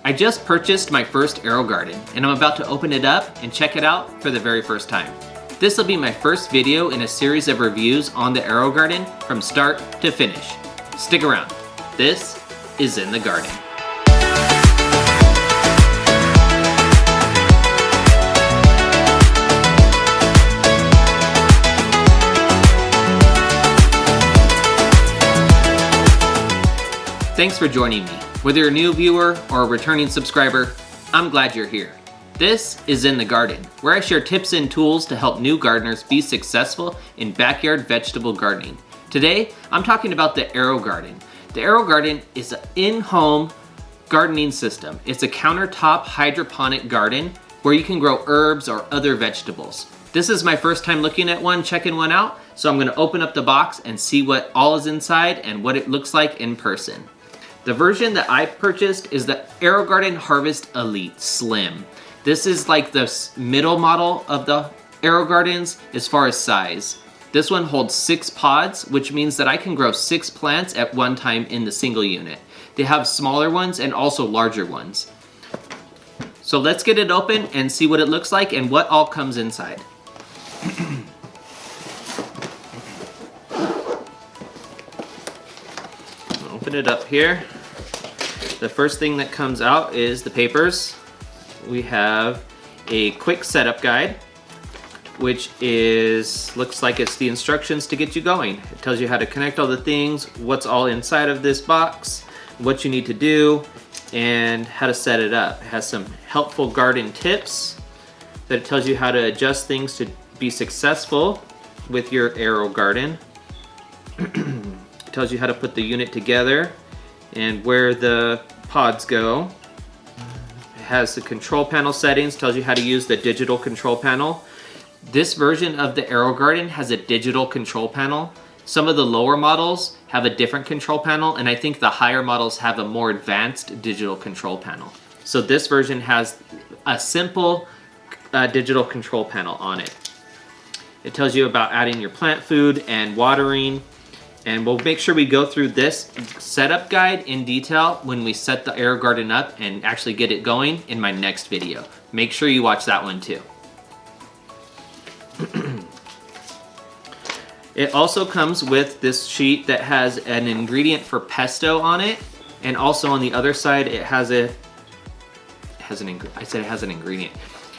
I just purchased my first AeroGarden and I'm about to open it up and check it out for the very first time. This will be my first video in a series of reviews on the AeroGarden from start to finish. Stick around. This is In the Garden. Thanks for joining me. Whether you're a new viewer or a returning subscriber, I'm glad you're here. This is In the Garden, where I share tips and tools to help new gardeners be successful in backyard vegetable gardening. Today, I'm talking about the AeroGarden. The AeroGarden is an in-home gardening system. It's a countertop hydroponic garden where you can grow herbs or other vegetables. This is my first time looking at one, checking one out, so I'm gonna open up the box and see what all is inside and what it looks like in person. The version that I purchased is the AeroGarden Harvest Elite Slim. This is like the middle model of the AeroGardens as far as size. This one holds 6 pods, which means that I can grow 6 plants at one time in the single unit. They have smaller ones and also larger ones. So let's get it open and see what it looks like and what all comes inside. Open it up here. The first thing that comes out is the papers. We have a quick setup guide, which looks like it's the instructions to get you going. It tells you how to connect all the things, what's all inside of this box, what you need to do, and how to set it up. It has some helpful garden tips that it tells you how to adjust things to be successful with your AeroGarden. It tells you how to put the unit together and where the pods go. It has the control panel settings, tells you how to use the digital control panel. This version of the AeroGarden has a digital control panel. Some of the lower models have a different control panel, and I think the higher models have a more advanced digital control panel. So this version has a simple digital control panel on it. It tells you about adding your plant food and watering, and we'll make sure we go through this setup guide in detail when we set the AeroGarden up and actually get it going in my next video. Make sure you watch that one too. It also comes with this sheet that has an ingredient for pesto on it, and also on the other side it has a ingredient.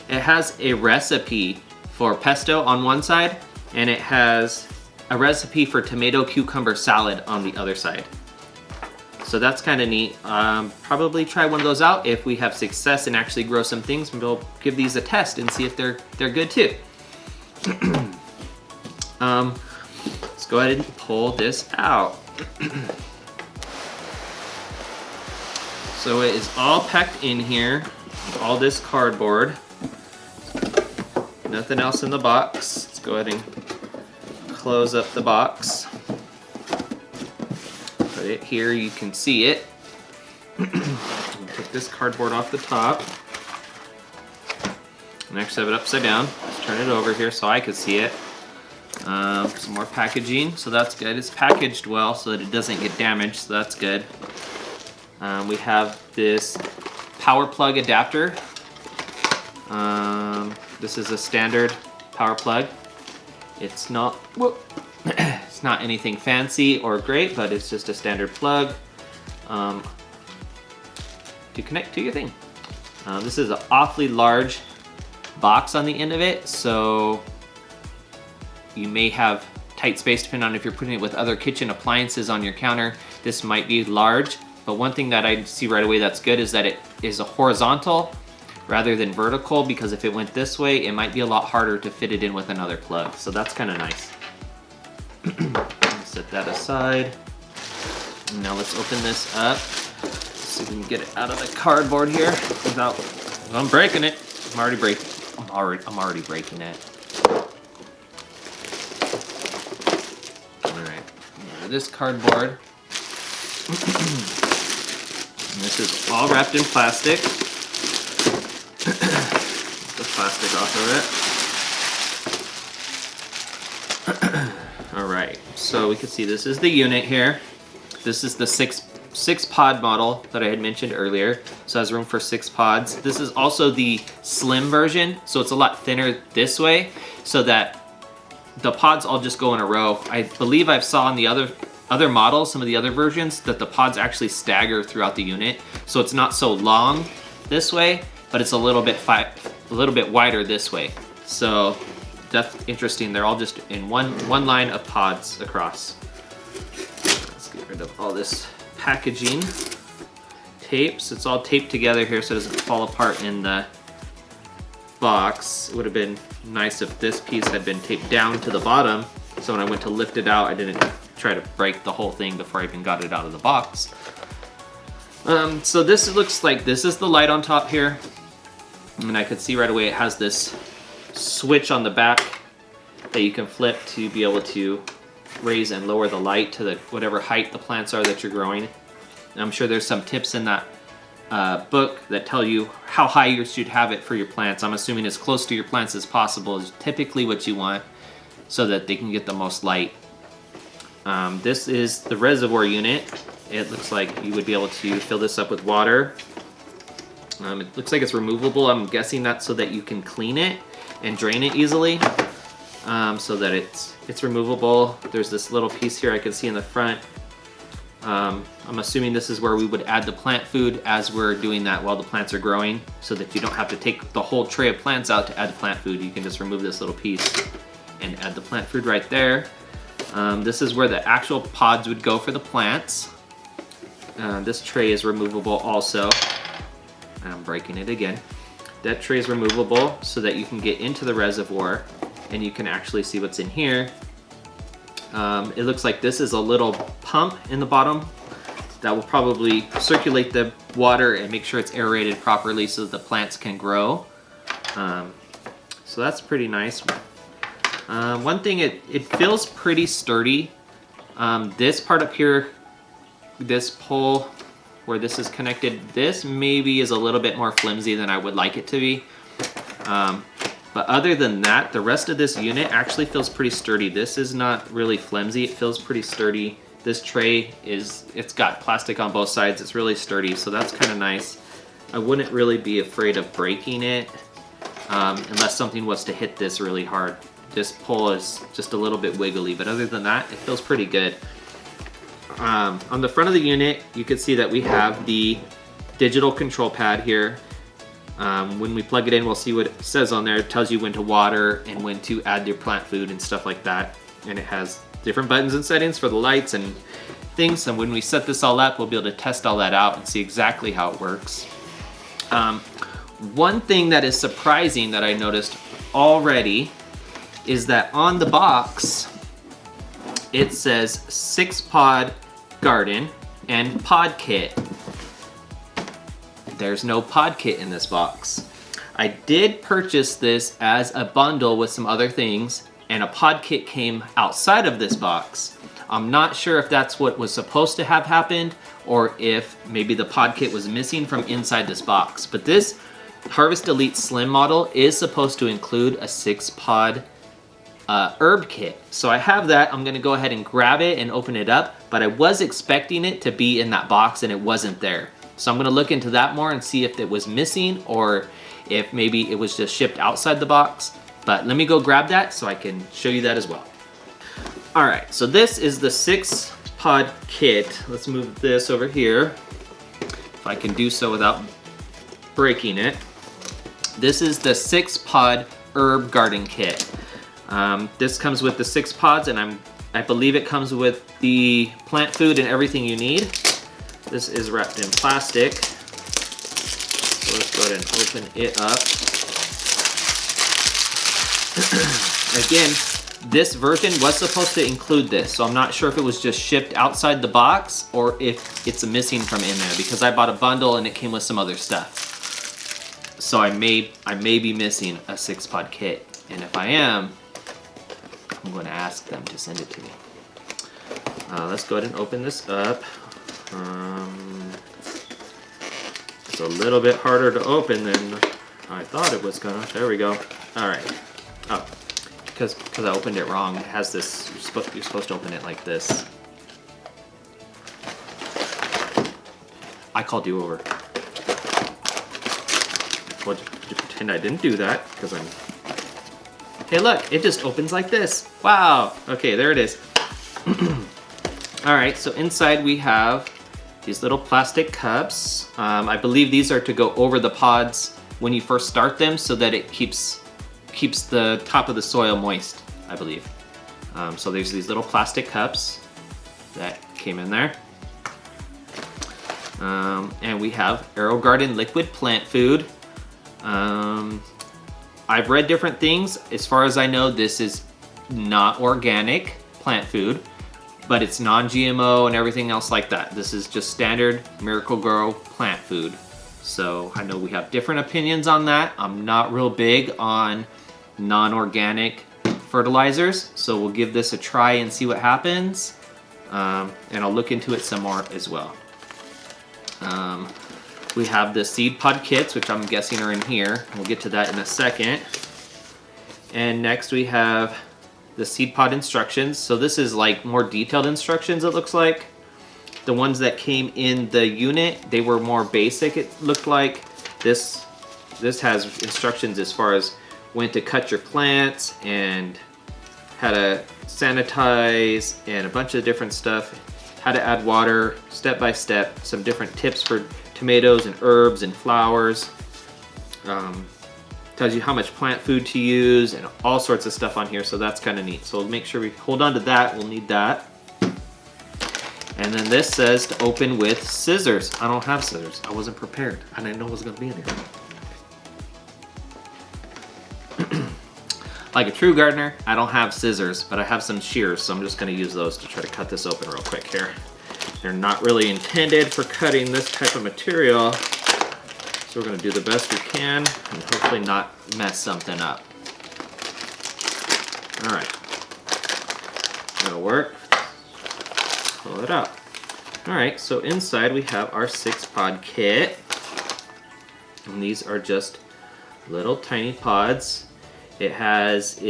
It has a recipe for pesto on one side, and it has a recipe for tomato cucumber salad on the other side. So that's kind of neat. Probably try one of those out if we have success and actually grow some things. We'll give these a test and see if they're good too. Let's go ahead and pull this out. So it is all packed in here, all this cardboard. Nothing else in the box. Let's go ahead and close up the box. Put it here, you can see it. Take this cardboard off the top. And actually have it upside down. Let's turn it over here so I can see it. Some more packaging, so that's good. It's packaged well so that it doesn't get damaged, so that's good. We have this power plug adapter. This is a standard power plug. It's not it's not anything fancy or great, but it's just a standard plug to connect to your thing. This is an awfully large box on the end of it, so you may have tight space depending on if you're putting it with other kitchen appliances on your counter. This might be large, but one thing that I see right away that's good is that it is a horizontal rather than vertical, because if it went this way, it might be a lot harder to fit it in with another plug. So that's kind of nice. Set that aside. Now let's open this up. See if we can get it out of the cardboard here without, well, I'm breaking it. I'm already breaking it. All right, this cardboard. And this is all wrapped in plastic. Get the plastic off of it. All right, so we can see this is the unit here. This is the 6 6-pod model that I had mentioned earlier, so it has room for 6 pods. This is also the slim version, so it's a lot thinner this way, so that the pods all just go in a row. I believe I've saw in the other models, some of the other versions, that the pods actually stagger throughout the unit, so it's not so long this way, but it's a little bit wider this way. So that's interesting. They're all just in one line of pods across. Let's get rid of all this packaging tapes. It's all taped together here so it doesn't fall apart in the box. It would have been nice if this piece had been taped down to the bottom, so when I went to lift it out, I didn't try to break the whole thing before I even got it out of the box. So this looks like this is the light on top here, and I could see right away it has this switch on the back that you can flip to be able to raise and lower the light to whatever height the plants are that you're growing. And I'm sure there's some tips in that book that tell you how high you should have it for your plants. I'm assuming as close to your plants as possible is typically what you want so that they can get the most light. This is the reservoir unit. It looks like you would be able to fill this up with water. It looks like it's removable. I'm guessing that's so that you can clean it and drain it easily, so that it's removable. There's this little piece here I can see in the front. I'm assuming this is where we would add the plant food as we're doing that while the plants are growing, so that you don't have to take the whole tray of plants out to add the plant food. You can just remove this little piece and add the plant food right there. This is where the actual pods would go for the plants. This tray is removable also. I'm breaking it again. That tray is removable so that you can get into the reservoir and you can actually see what's in here. It looks like this is a little pump in the bottom that will probably circulate the water and make sure it's aerated properly so that the plants can grow. So that's pretty nice. One thing, it feels pretty sturdy. This part up here, this pole where this is connected, this maybe is a little bit more flimsy than I would like it to be. But other than that, the rest of this unit actually feels pretty sturdy. This is not really flimsy, it feels pretty sturdy. This tray it's got plastic on both sides, it's really sturdy, so that's kind of nice. I wouldn't really be afraid of breaking it unless something was to hit this really hard. This pole is just a little bit wiggly, but other than that, it feels pretty good. On the front of the unit, you can see that we have the digital control pad here. When we plug it in, we'll see what it says on there. It tells you when to water and when to add your plant food and stuff like that. And it has different buttons and settings for the lights and things. And when we set this all up, we'll be able to test all that out and see exactly how it works. One thing that is surprising that I noticed already is that on the box, it says 6-pod garden and pod kit. There's no pod kit in this box. I did purchase this as a bundle with some other things, and a pod kit came outside of this box. I'm not sure if that's what was supposed to have happened or if maybe the pod kit was missing from inside this box. But this Harvest Elite Slim model is supposed to include a 6-pod herb kit. So I have that. I'm gonna go ahead and grab it and open it up, but I was expecting it to be in that box and it wasn't there. So I'm gonna look into that more and see if it was missing or if maybe it was just shipped outside the box. But let me go grab that so I can show you that as well. All right, so this is the 6-pod kit. Let's move this over here, if I can do so without breaking it. This is the 6-pod herb garden kit. This comes with the 6 pods, and I believe it comes with the plant food and everything you need. This is wrapped in plastic. So let's go ahead and open it up. Again, this version was supposed to include this, so I'm not sure if it was just shipped outside the box or if it's missing from in there, because I bought a bundle and it came with some other stuff. So I may be missing a 6-pod kit, and if I am, I'm going to ask them to send it to me. Let's go ahead and open this up. It's a little bit harder to open than I thought it was gonna. There we go. All right. Oh, because I opened it wrong. It has this. You're supposed to open it like this. I call do-over. Well, you pretend I didn't do that because I'm... Hey, look, it just opens like this. Wow. Okay, there it is. All right, so inside we have these little plastic cups. I believe these are to go over the pods when you first start them so that it keeps the top of the soil moist, I believe. So there's these little plastic cups that came in there. And we have AeroGarden liquid plant food. I've read different things. As far as I know, this is not organic plant food, but it's non-GMO and everything else like that. This is just standard Miracle-Gro plant food. So I know we have different opinions on that. I'm not real big on non-organic fertilizers, so we'll give this a try and see what happens. And I'll look into it some more as well. We have the seed pod kits, which I'm guessing are in here. We'll get to that in a second. And next we have the seed pod instructions. So this is like more detailed instructions, it looks like. The ones that came in the unit, they were more basic, it looked like. This has instructions as far as when to cut your plants and how to sanitize and a bunch of different stuff. How to add water, step by step, some different tips for tomatoes and herbs and flowers. Tells you how much plant food to use and all sorts of stuff on here, so that's kind of neat. So we'll make sure we hold on to that, we'll need that. And then this says to open with scissors. I don't have scissors, I wasn't prepared. I didn't know it was gonna be in here. Like a true gardener, I don't have scissors, but I have some shears, so I'm just gonna use those to try to cut this open real quick here. They're not really intended for cutting this type of material, so we're gonna do the best we can and hopefully not mess something up. All right, that'll work. Pull it out. All right, so inside we have our 6-pod kit, and these are just little tiny pods. It has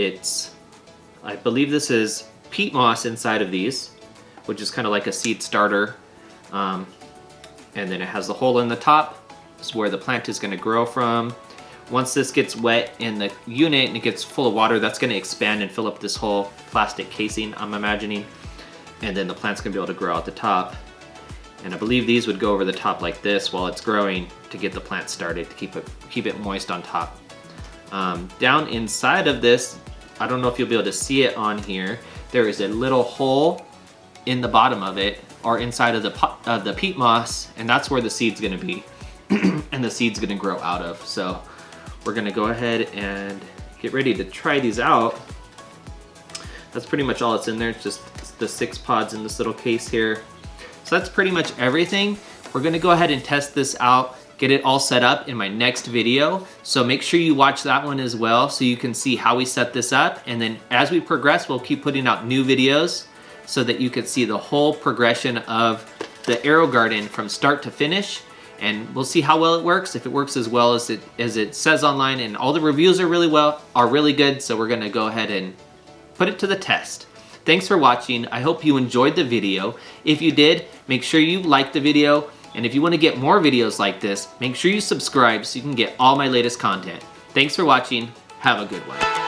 I believe this is peat moss inside of these, which is kind of like a seed starter. And then it has the hole in the top. This is where the plant is going to grow from. Once this gets wet in the unit and it gets full of water, that's going to expand and fill up this whole plastic casing, I'm imagining. And then the plant's going to be able to grow out the top. And I believe these would go over the top like this while it's growing to get the plant started, to keep it moist on top. Down inside of this, I don't know if you'll be able to see it on here, there is a little hole in the bottom of it, or inside of the peat moss, and that's where the seed's gonna be. And the seed's gonna grow out of. So we're gonna go ahead and get ready to try these out. That's pretty much all that's in there. It's just the 6 pods in this little case here. So that's pretty much everything. We're gonna go ahead and test this out, get it all set up in my next video. So make sure you watch that one as well so you can see how we set this up. And then as we progress, we'll keep putting out new videos so that you can see the whole progression of the AeroGarden from start to finish. And we'll see how well it works, if it works as well as it says online, and all the reviews are really good. So we're gonna go ahead and put it to the test. Thanks for watching. I hope you enjoyed the video. If you did, make sure you like the video. And if you want to get more videos like this, make sure you subscribe so you can get all my latest content. Thanks for watching. Have a good one.